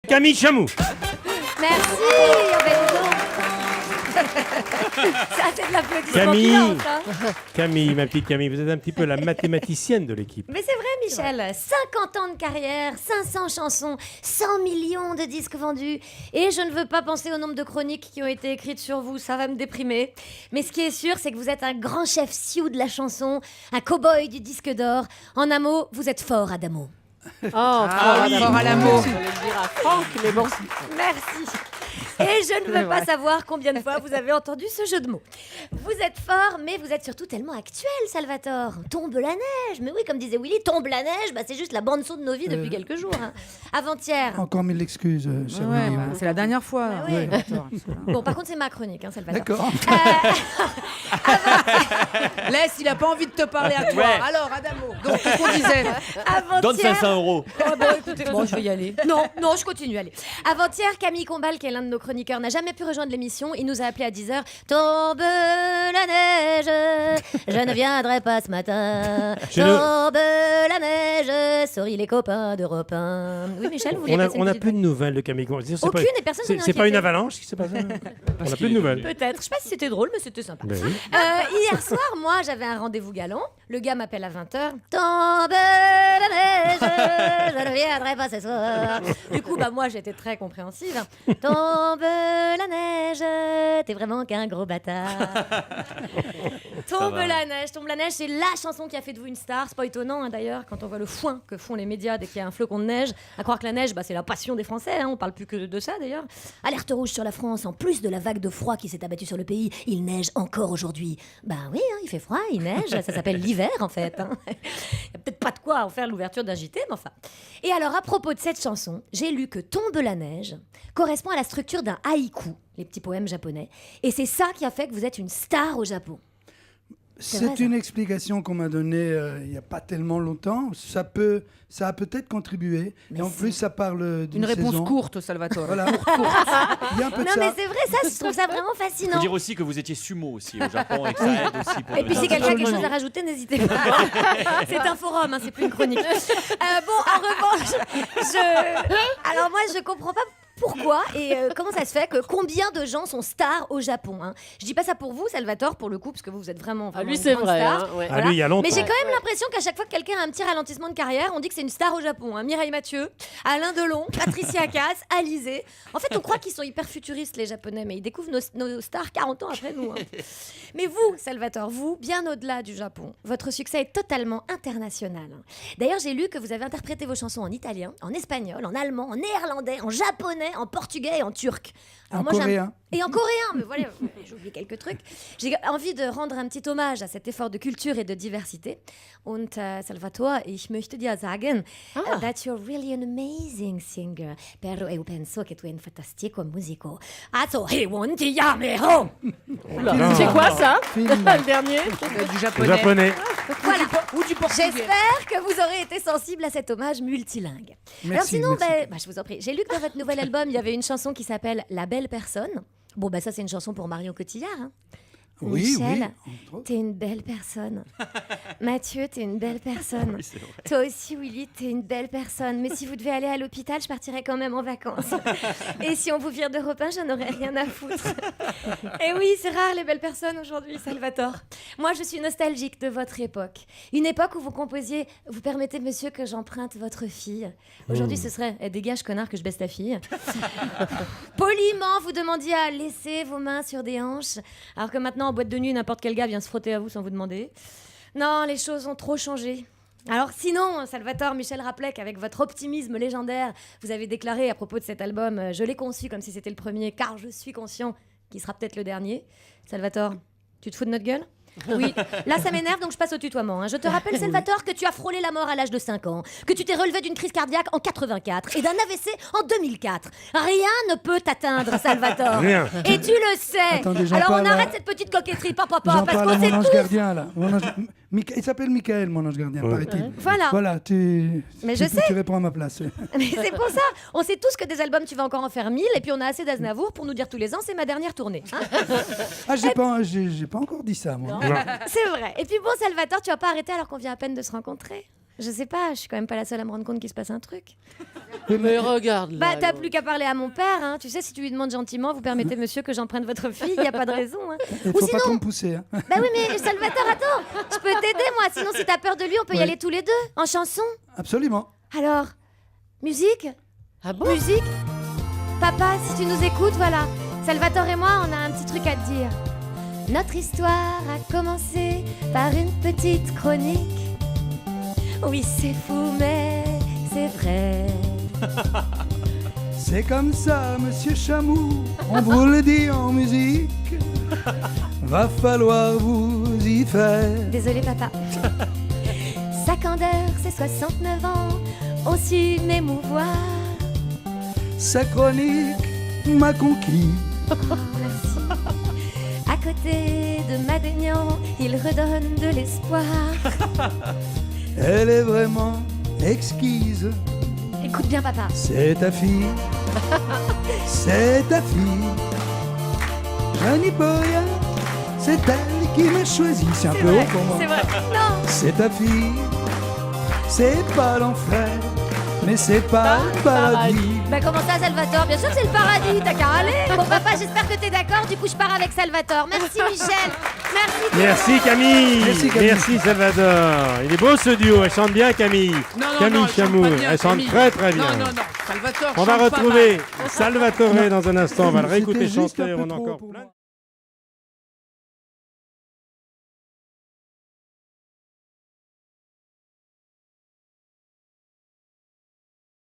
Camille Chamou. Merci. Oh, ben, dis donc. Ça, c'est de l'applaudissement qui lance, hein. Camille, ma petite Camille, vous êtes un petit peu la mathématicienne de l'équipe. Mais c'est vrai, Michel. 50 ans de carrière, 500 chansons, 100 millions de disques vendus. Et je ne veux pas penser au nombre de chroniques qui ont été écrites sur vous, ça va me déprimer. Mais ce qui est sûr, c'est que vous êtes un grand chef sioux de la chanson, un cow-boy du disque d'or. En un mot, vous êtes fort, Adamo. Oui. Fort à l'amour. Je vais le dire à Franck, mais bon. Merci. Et je ne veux pas savoir combien de fois vous avez entendu ce jeu de mots. Vous êtes fort, mais vous êtes surtout tellement actuel, Salvatore. Tombe la neige. Mais oui, comme disait Willy, tombe la neige, c'est juste la bande-son de nos vies depuis quelques jours. Hein. Avant-hier. Encore mille excuses, cher Willy. C'est la dernière fois. Bah oui. Bon, par contre, c'est ma chronique, hein, Salvatore. D'accord. Laisse, il a pas envie de te parler à toi. Ouais. Alors, Adamo, donc qu'est-ce qu'on disait? Avant-hier. Donne 500 €. Oh, bon, écoutez, bon, je vais y aller. Non, je continue, allez. Avant-hier, Camille Combal, qui est l'un de nos chroniqueurs, n'a jamais pu rejoindre l'émission. Il nous a appelé à 10h. Tombe la neige, je ne viendrai pas ce matin. Tombe la neige, sorry les copains d'Europe 1. Oui, Michel, vous vouliez passer On une n'a petite plus de nouvelles de Camille Combal. Aucune et personne s'en est C'est pas inquiété. une avalanche qui s'est passée. On n'a plus de nouvelles. Peut-être. Je sais pas si c'était drôle, mais c'était sympa. Ben oui. Hier soir, moi, j'avais un rendez-vous galant. Le gars m'appelle à 20h. Tombe la neige, je ne viendrai pas ce soir. Du coup, moi, j'étais très compréhensive. Tombe la neige, t'es vraiment qu'un gros bâtard. Tombe la neige, c'est la chanson qui a fait de vous une star. C'est pas étonnant, hein, d'ailleurs, quand on voit le foin que font les médias dès qu'il y a un flocon de neige. À croire que la neige, c'est la passion des Français. Hein. On parle plus que de ça, d'ailleurs. Alerte rouge sur la France. En plus de la vague de froid qui s'est abattue sur le pays, il neige encore aujourd'hui. Oui, hein, il fait froid, il neige. Ça s'appelle l'hiver, en fait. Hein. Il n'y a peut-être pas de quoi en faire l'ouverture d'un JT, mais enfin. Et alors, à propos de cette chanson, j'ai lu que Tombe la neige correspond à la structure d'un haïku, les petits poèmes japonais. Et c'est ça qui a fait que vous êtes une star au Japon. C'est une explication qu'on m'a donnée il n'y a pas tellement longtemps. Ça a peut-être contribué. Mais et en plus, ça parle d'une Une réponse saison. courte, Salvatore. Voilà. Il y a un peu de Non, ça. mais c'est vrai, ça, je trouve ça vraiment Il faut fascinant. dire aussi que vous étiez sumo aussi au Japon et que ça aide aussi pour Et le- puis si quelqu'un a quelque chose à rajouter, n'hésitez pas. C'est un forum, hein, c'est plus une chronique. En revanche, alors moi, je comprends pas pourquoi et comment ça se fait que combien de gens sont stars au Japon. Hein. Je dis pas ça pour vous, Salvatore, pour le coup, parce que vous êtes vraiment Ah, lui, une c'est grande vrai. star. Hein, ouais. Ah, lui, il y a longtemps. Mais j'ai quand même l'impression qu'à chaque fois que quelqu'un a un petit ralentissement de carrière, on dit que c'est une star au Japon. Hein. Mireille Mathieu, Alain Delon, Patricia Cass, Alizé. En fait, on croit qu'ils sont hyper futuristes, les Japonais, mais ils découvrent nos stars 40 ans après nous. Hein. Mais vous, Salvatore, vous, bien au-delà du Japon, votre succès est totalement international. Hein. D'ailleurs, j'ai lu que vous avez interprété vos chansons en italien, en espagnol, en allemand, en néerlandais, en japonais, en portugais et en turc. Alors En coréen. Et en coréen, mais voilà, j'ai oublié quelques trucs. J'ai envie de rendre un petit hommage à cet effort de culture et de diversité. Und Salvatore, ich möchte dir sagen that you're really an amazing singer. Pero eu penso que tu es un fantastico musico. Also, ti yameho. C'est quoi ça? Film. Le dernier? Du Japonais. Voilà. Ou du portugais. J'espère que vous aurez été sensible à cet hommage multilingue. Alors Merci, sinon, merci. je vous en prie. J'ai lu que dans votre nouvel album, il y avait une chanson qui s'appelle La belle personne. Bon, ça, c'est une chanson pour Marion Cotillard. Hein. Oui, Michel, entre autres. t'es une belle personne. Mathieu, t'es une belle personne. Oui, c'est vrai. Toi aussi, Willy, t'es une belle personne. Mais si vous devez aller à l'hôpital, je partirai quand même en vacances. Et si on vous vire d'Europe 1, j'en aurais rien à foutre. Et oui, c'est rare les belles personnes aujourd'hui, Salvatore. Moi, je suis nostalgique de votre époque. Une époque où vous composiez « Vous permettez, monsieur, que j'emprunte votre fille ». Aujourd'hui, ce serait « Dégage, connard, que je baisse ta fille ». Poliment, vous demandiez à laisser vos mains sur des hanches, alors que maintenant, en boîte de nuit, n'importe quel gars vient se frotter à vous sans vous demander. Non, les choses ont trop changé. Alors sinon, Salvatore, Michel rappelait qu'avec votre optimisme légendaire, vous avez déclaré à propos de cet album « Je l'ai conçu comme si c'était le premier, car je suis conscient qu'il sera peut-être le dernier ». Salvatore, tu te fous de notre gueule ? Oui, là ça m'énerve donc je passe au tutoiement. Hein. Je te rappelle, Salvatore, que tu as frôlé la mort à l'âge de 5 ans, que tu t'es relevé d'une crise cardiaque en 84 et d'un AVC en 2004. Rien ne peut t'atteindre, Salvatore. Rien. Et tu le sais. Attendez, j'en Alors on parle à- arrête cette petite coquetterie, papa, J'en parce parle à qu'on sait mon ange tous. gardien, là. Il s'appelle Michael, mon ange gardien, Ouais. paraît-il. Voilà. Voilà, Mais tu je sais. tu réponds à ma place. Mais c'est pour ça. On sait tous que des albums, tu vas encore en faire 1000 et puis on a assez d'Aznavour pour nous dire tous les ans, c'est ma dernière tournée. Hein. Ah, j'ai pas encore dit ça, moi. C'est vrai. Et puis bon, Salvatore, tu vas pas arrêter alors qu'on vient à peine de se rencontrer. Je sais pas, je suis quand même pas la seule à me rendre compte qu'il se passe un truc. Mais regarde là. Bah, t'as plus qu'à parler à mon père, hein. Tu sais, si tu lui demandes gentiment, vous permettez, monsieur, que j'emprunte votre fille, y a pas de raison, hein. Il Ou faut pas sinon, trop me pousser. Hein. bah oui, mais Salvatore, attends, je peux t'aider, moi. Sinon, si t'as peur de lui, on peut y Ouais. aller tous les deux, en chanson. Absolument. Alors, musique? Ah bon? Musique? Papa, si tu nous écoutes, voilà. Salvatore et moi, on a un petit truc à te dire. Notre histoire a commencé par une petite chronique. Oui, c'est fou, mais c'est vrai. C'est comme ça, monsieur Chamou, on vous le dit en musique. Va falloir vous y faire. Désolé, papa. Sa candeur, c'est 69 ans, ont su m'émouvoir. Sa chronique m'a conquis. Merci. À côté de Madénian, il redonne de l'espoir. Elle est vraiment exquise. Écoute bien, papa. C'est ta fille. C'est ta fille. Je n'y peux rien. C'est elle qui m'a choisi. C'est un peu haut pour moi. C'est vrai. Non. C'est ta fille. C'est pas l'enfer, mais c'est pas le paradis. Bah comment ça, Salvatore? Bien sûr que c'est le paradis, t'as qu'à aller. Bon, papa, j'espère que t'es d'accord. Du coup, je pars avec Salvatore. Merci, Michel. Merci. Merci Camille. Merci, Camille. Merci Salvador. Il est beau ce duo. Elle chante bien Camille. Camille elle chante Chamou. pas bien, Elle chante Camille. très très bien. Non. Salvatore On va chante pas retrouver mal. Salvatore dans un instant. On va le réécouter C'était juste chanter. un peu On a trop encore pour plein. moi.